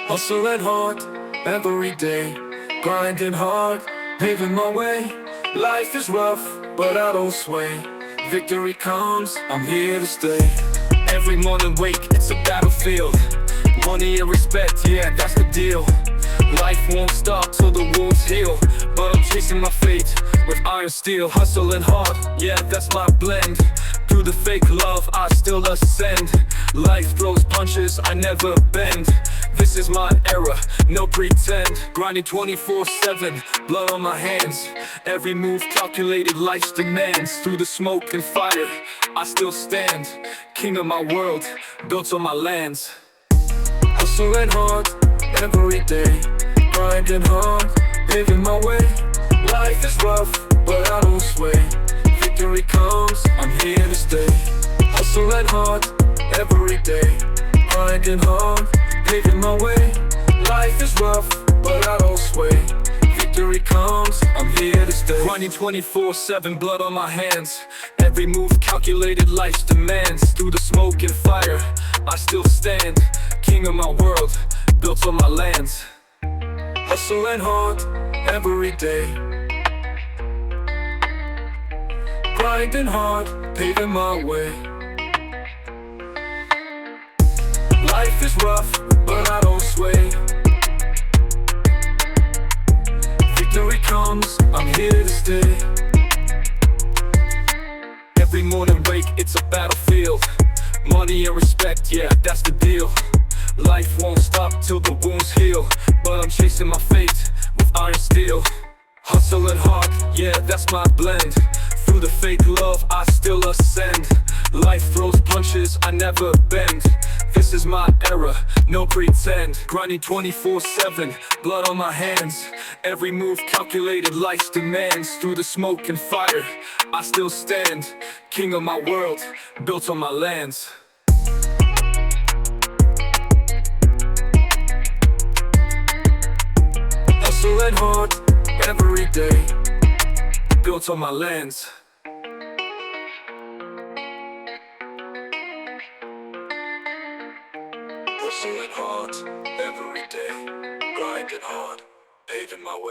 Hustling hard every day, grinding hard, paving my way. Life is rough, but I don't sway. Victory comes, I'm here to stay. Every morning wake, it's a battlefield. Money and respect, yeah, that's the deal. Life won't stop till the wounds heal, but I'm chasing my fate with iron steel. Hustling hard, yeah, that's my blend. Through the fake love, I still ascend. Life throws punches, I never bend. This is my era, no pretend. Grinding 24/7, blood on my hands. Every move calculated, life's demands. Through the smoke and fire, I still stand. King of my world, built on my lands. Hustling hard every day, grinding hard, paving my way. Life is rough, but I don't sway. Victory comes, I'm here to stay. Hustling hard every day, grinding hard, paving my way. Life is rough, but I don't sway. Victory comes, I'm here to stay. Grinding 24/7, blood on my hands. Every move calculated, life's demands. Through the smoke and fire, I still stand. King of my world, built on my lands. Hustling hard every day, grinding hard, paving my way. Life is rough, but I don't sway. Victory comes, I'm here to stay. Every morning wake, it's a battlefield. Money and respect, yeah, that's the deal. Life won't stop till the wounds heal, but I'm chasing my fate with iron steel. Hustling hard, yeah, that's my blend. Through the fake love, I still ascend. Life throws punches, I never bend. This is my era, no pretend. Grinding 24/7, blood on my hands. Every move calculated, life's demands. Through the smoke and fire, I still stand. King of my world, built on my lands. Hustling hard every day, built on my lands. Hustling hard every day, grinding hard, paving my way.